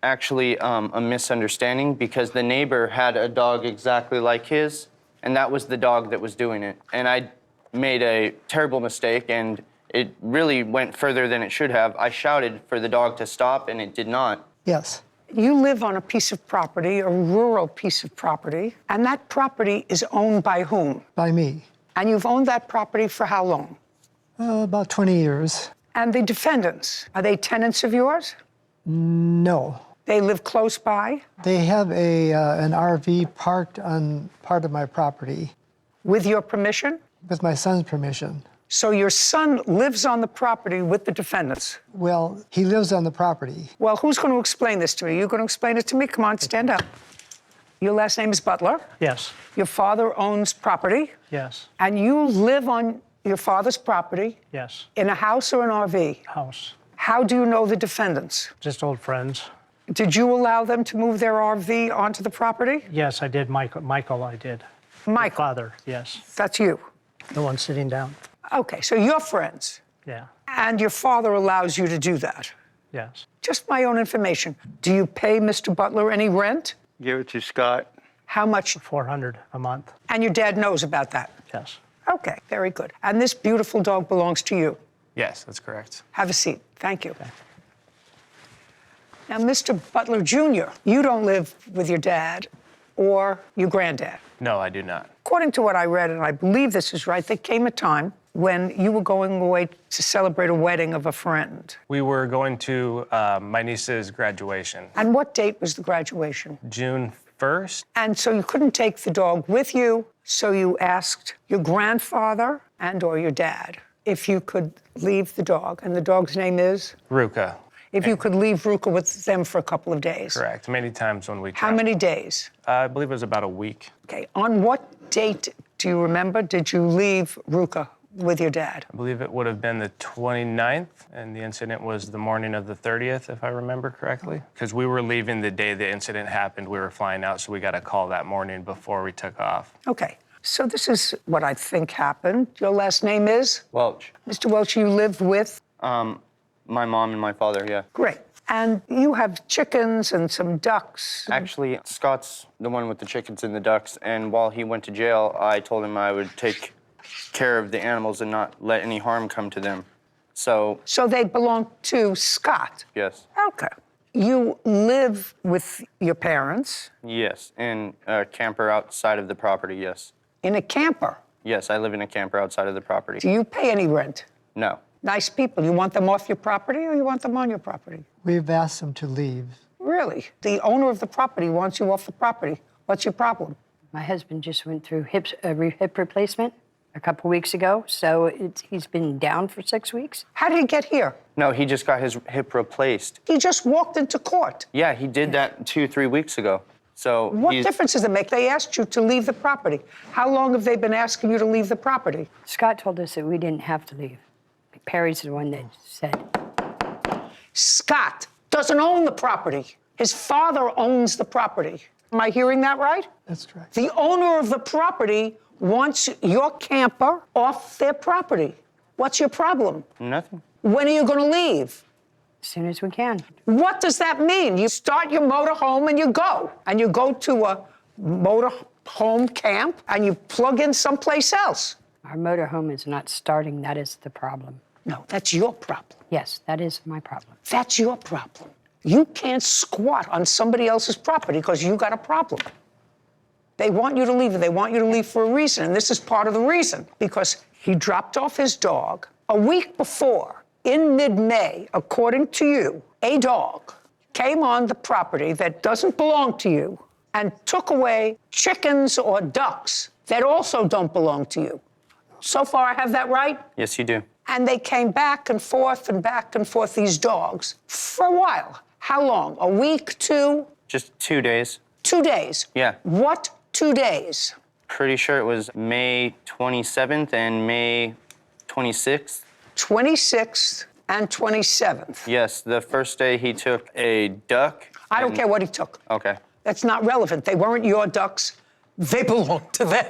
actually a misunderstanding because the neighbor had a dog exactly like his, and that was the dog that was doing it. And I made a terrible mistake, and it really went further than it should have. I shouted for the dog to stop, and it did not. Yes. You live on a piece of property, a rural piece of property, and that property is owned by whom? By me. And you've owned that property for how long? About 20 years. And the defendants, are they tenants of yours? No. They live close by? They have an RV parked on part of my property. With your permission? With my son's permission. So your son lives on the property with the defendants? Well, he lives on the property. Well, who's going to explain this to me? You're going to explain it to me? Come on, stand up. Your last name is Butler? Yes. Your father owns property? Yes. And you live on your father's property? Yes. In a house or an RV? House. How do you know the defendants? Just old friends. Did you allow them to move their RV onto the property? Yes, I did. Michael, I did. Michael? Father, yes. That's you? The one sitting down. Okay, so you're friends. Yeah. And your father allows you to do that? Yes. Just my own information. Do you pay Mr. Butler any rent? Give it to Scott. How much? $400 a month. And your dad knows about that? Yes. Okay, very good. And this beautiful dog belongs to you? Yes, that's correct. Have a seat. Thank you. Okay. Now, Mr. Butler Jr., you don't live with your dad or your granddad. No, I do not. According to what I read, and I believe this is right, there came a time when you were going away to celebrate a wedding of a friend. We were going to my niece's graduation. And what date was the graduation? June 1st. And so you couldn't take the dog with you, so you asked your grandfather and or your dad if you could leave the dog, and the dog's name is? Ruka. If you could leave Ruka with them for a couple of days. Correct. Many times when we How traveled. many days? I believe it was about a week. Okay, on what date, do you remember, did you leave Ruka with your dad? I believe it would have been the 29th, and the incident was the morning of the 30th, if I remember correctly. Because we were leaving the day the incident happened. We were flying out, so we got a call that morning before we took off. Okay, so this is what I think happened. Your last name is? Welch. Mr. Welch, you live with? My mom and my father, yeah. Great. And you have chickens and some ducks. Actually, Scott's the one with the chickens and the ducks, and while he went to jail, I told him I would take care of the animals and not let any harm come to them. So they belong to Scott? Yes. Okay. You live with your parents? Yes, in a camper outside of the property, yes. In a camper? Yes, I live in a camper outside of the property. Do you pay any rent? No. Nice people. You want them off your property or you want them on your property? We've asked them to leave. Really? The owner of the property wants you off the property. What's your problem? My husband just went through hip replacement a couple weeks ago, so he's been down for 6 weeks. How did he get here? No, he just got his hip replaced. He just walked into court. Yeah, he did that 2-3 weeks ago. So What difference does it make? They asked you to leave the property. How long have they been asking you to leave the property? Scott told us that we didn't have to leave. Perry's the one that said. Scott doesn't own the property. His father owns the property. Am I hearing that right? That's correct. The owner of the property wants your camper off their property. What's your problem? Nothing. When are you going to leave? As soon as we can. What does that mean? You start your motorhome and you go. And you go to a motorhome camp and you plug in someplace else. Our motorhome is not starting. That is the problem. No, that's your problem. Yes, that is my problem. That's your problem. You can't squat on somebody else's property because you got a problem. They want you to leave, and they want you to leave for a reason, and this is part of the reason, because he dropped off his dog a week before, in mid-May, according to you, a dog came on the property that doesn't belong to you and took away chickens or ducks that also don't belong to you. So far, I have that right? Yes, you do. And they came back and forth, these dogs, for a while. How long? A week, 2? Just 2 days. 2 days? Yeah. What 2 days? Pretty sure it was May 27th and May 26th. 26th and 27th. Yes, the first day he took a duck. I don't care what he took. Okay. That's not relevant. They weren't your ducks. They belonged to them.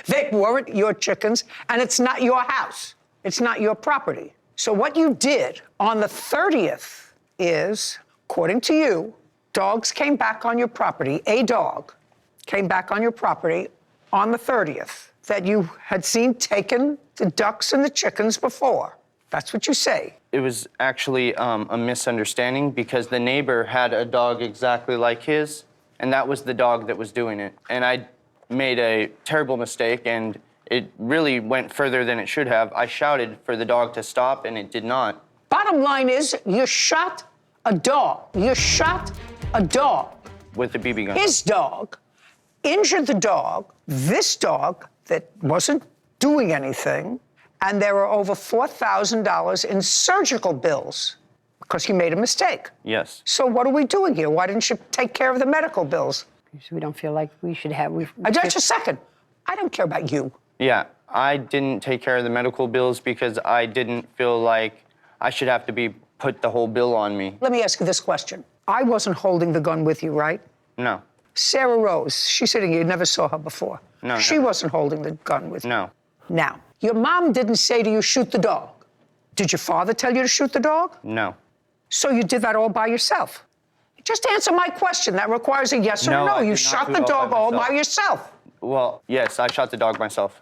They weren't your chickens, and it's not your house. It's not your property. So what you did on the 30th is, according to you, dogs came back on your property, a dog came back on your property on the 30th that you had seen taken the ducks and the chickens before. That's what you say. It was actually a misunderstanding because the neighbor had a dog exactly like his, and that was the dog that was doing it. And I made a terrible mistake, and it really went further than it should have. I shouted for the dog to stop, and it did not. Bottom line is, you shot a dog. You shot a dog. With a BB gun. His dog, injured the dog, this dog that wasn't doing anything, and there were over $4,000 in surgical bills because you made a mistake. Yes. So what are we doing here? Why didn't you take care of the medical bills? So we don't feel like we should have. Just a second. I don't care about you. Yeah, I didn't take care of the medical bills because I didn't feel like I should have to be put the whole bill on me. Let me ask you this question. I wasn't holding the gun with you, right? No. Sarah Rose, she's sitting here, you never saw her before. No, She never. wasn't holding the gun with you. No. Now, your mom didn't say to you, shoot the dog. Did your father tell you to shoot the dog? No. So you did that all by yourself? Just answer my question. That requires a yes or No, a no. I did You not shot do the it all dog by all by myself. yourself. Well, yes, I shot the dog myself.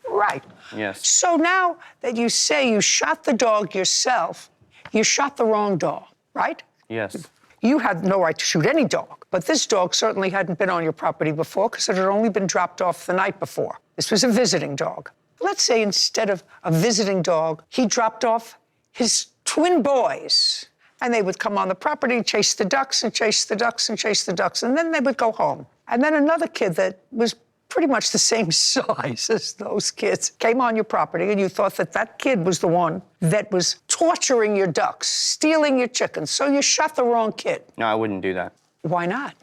Right. Yes. So now that you say you shot the dog yourself, you shot the wrong dog, right? Yes. You had no right to shoot any dog, but this dog certainly hadn't been on your property before because it had only been dropped off the night before. This was a visiting dog. Let's say instead of a visiting dog, he dropped off his twin boys, and they would come on the property, chase the ducks and chase the ducks and chase the ducks, and then they would go home. And then another kid that was pretty much the same size as those kids came on your property, and you thought that that kid was the one that was torturing your ducks, stealing your chickens, so you shot the wrong kid. No, I wouldn't do that Why not?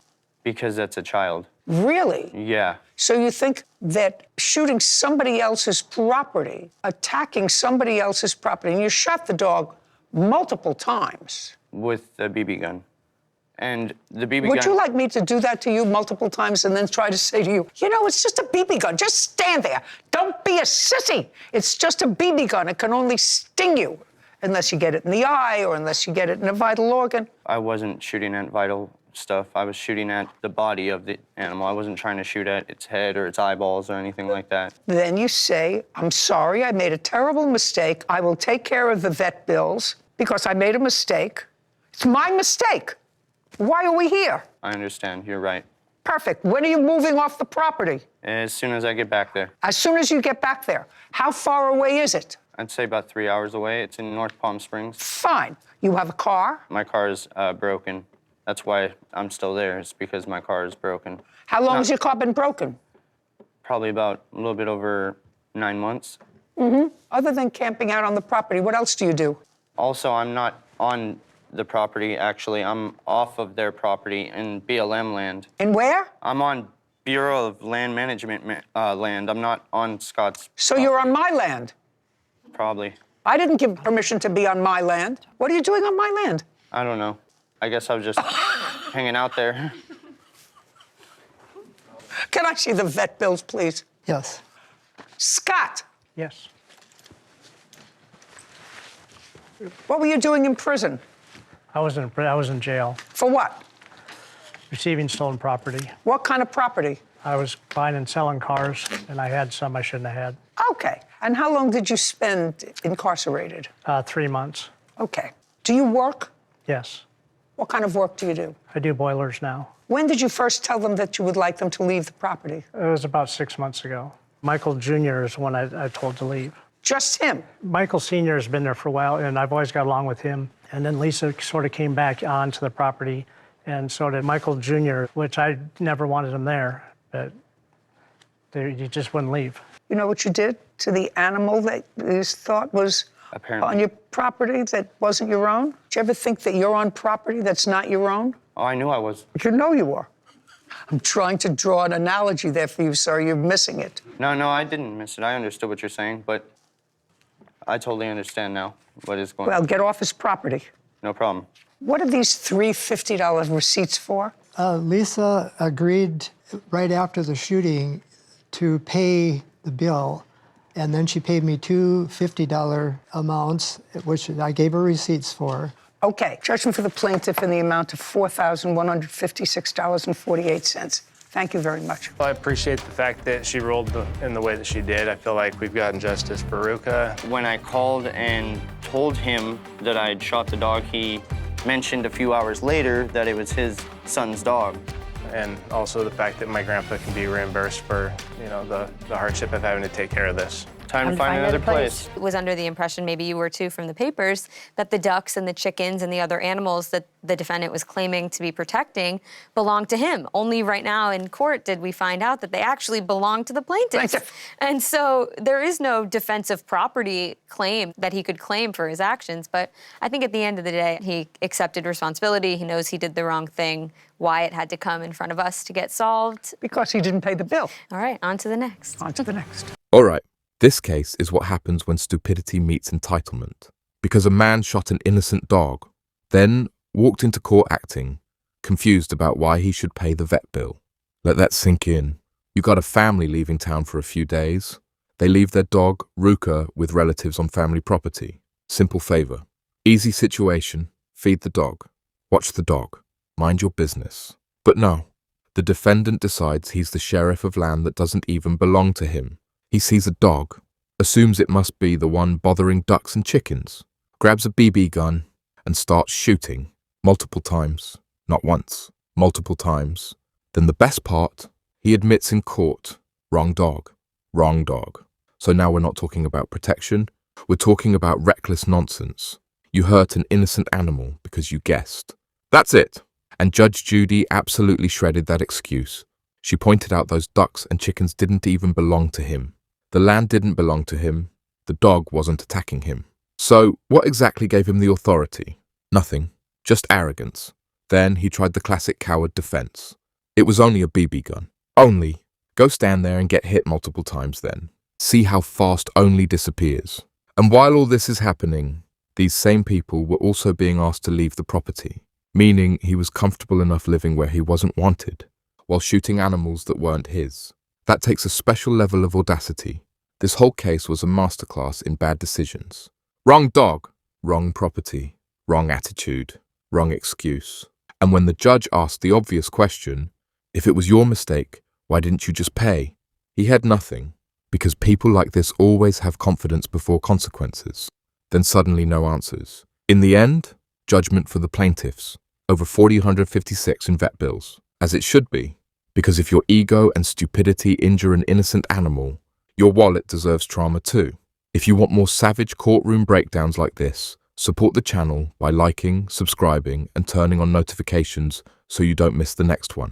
because that's a child. Really? Yeah. So you think that shooting somebody else's property, attacking somebody else's property, and you shot the dog multiple times. With a BB gun. And the BB gun. Would you like me to do that to you multiple times and then try to say to you, you know, it's just a BB gun. Just stand there. Don't be a sissy. It's just a BB gun. It can only sting you unless you get it in the eye or unless you get it in a vital organ. I wasn't shooting at vital stuff. I was shooting at the body of the animal. I wasn't trying to shoot at its head or its eyeballs or anything like that. Then you say, I'm sorry, I made a terrible mistake. I will take care of the vet bills because I made a mistake. It's my mistake. Why are we here? I understand. You're right. Perfect. When are you moving off the property? As soon as I get back there. As soon as you get back there. How far away is it? I'd say about 3 hours away. It's in North Palm Springs. Fine. You have a car? My car is broken. That's why I'm still there. It's because my car is broken. How long has your car been broken? Probably about a little bit over 9 months. Other than camping out on the property, what else do you do? Also, I'm not on the property, actually. I'm off of their property in BLM land. And where? I'm on Bureau of Land Management land. I'm not on Scott's. So you're on my land. Probably. I didn't give permission to be on my land. What are you doing on my land? I don't know. I guess I was just hanging out there. Can I see the vet bills, please? Yes. Scott, Yes. what were you doing in prison? I was in jail, For what? receiving stolen property. What kind of property? I was buying and selling cars, and I had some I shouldn't have had. Okay. And how long did you spend incarcerated? 3 months. Okay. Do you work? Yes. What kind of work do you do? I do boilers now. When did you first tell them that you would like them to leave the property? It was about 6 months ago. Michael Jr. is one I told to leave. Just him? Michael Sr. has been there for a while, and I've always got along with him. And then Lisa sort of came back onto the property, and so did Michael Jr., which I never wanted him there, but he just wouldn't leave. You know what you did to the animal that you thought was Apparently. on your property that wasn't your own? Did you ever think that you're on property that's not your own? Oh, I knew I was. You know you are. I'm trying to draw an analogy there for you, sir. You're missing it. No, I didn't miss it. I understood what you're saying, but I totally understand now what is going on. Well, get off his property. No problem. What are these three $50 receipts for? Lisa agreed right after the shooting to pay the bill, and then she paid me two $50 amounts, which I gave her receipts for. Okay, judgment for the plaintiff in the amount of $4,156.48. Thank you very much. Well, I appreciate the fact that she ruled in the way that she did. I feel like we've gotten justice for Ruka. When I called and told him that I had shot the dog, he mentioned a few hours later that it was his son's dog. And also the fact that my grandpa can be reimbursed for, the hardship of having to take care of this. Time to find another place. Was under the impression, maybe you were too from the papers, that the ducks and the chickens and the other animals that the defendant was claiming to be protecting belonged to him. Only right now in court did we find out that they actually belong to the plaintiff. And so there is no defensive property claim that he could claim for his actions. But I think at the end of the day, he accepted responsibility. He knows he did the wrong thing, why it had to come in front of us to get solved. Because he didn't pay the bill. All right, on to the next. On to the next. All right. This case is what happens when stupidity meets entitlement. Because a man shot an innocent dog, then walked into court acting, confused about why he should pay the vet bill. Let that sink in. You got a family leaving town for a few days. They leave their dog, Ruka, with relatives on family property. Simple favor. Easy situation. Feed the dog. Watch the dog. Mind your business. But no. The defendant decides he's the sheriff of land that doesn't even belong to him. He sees a dog, assumes it must be the one bothering ducks and chickens, grabs a BB gun, and starts shooting multiple times. Not once, multiple times. Then the best part, he admits in court, wrong dog, wrong dog. So now we're not talking about protection, we're talking about reckless nonsense. You hurt an innocent animal because you guessed. That's it. And Judge Judy absolutely shredded that excuse. She pointed out those ducks and chickens didn't even belong to him. The land didn't belong to him. The dog wasn't attacking him. So, what exactly gave him the authority? Nothing. Just arrogance. Then he tried the classic coward defense. It was only a BB gun. Only. Go stand there and get hit multiple times then. See how fast only disappears. And while all this is happening, these same people were also being asked to leave the property, meaning he was comfortable enough living where he wasn't wanted, while shooting animals that weren't his. That takes a special level of audacity. This whole case was a masterclass in bad decisions. Wrong dog, wrong property, wrong attitude, wrong excuse. And when the judge asked the obvious question, if it was your mistake, why didn't you just pay? He had nothing, because people like this always have confidence before consequences. Then suddenly no answers. In the end, judgment for the plaintiffs, over $4,156 in vet bills, as it should be. Because if your ego and stupidity injure an innocent animal, your wallet deserves trauma too. If you want more savage courtroom breakdowns like this, support the channel by liking, subscribing, and turning on notifications so you don't miss the next one.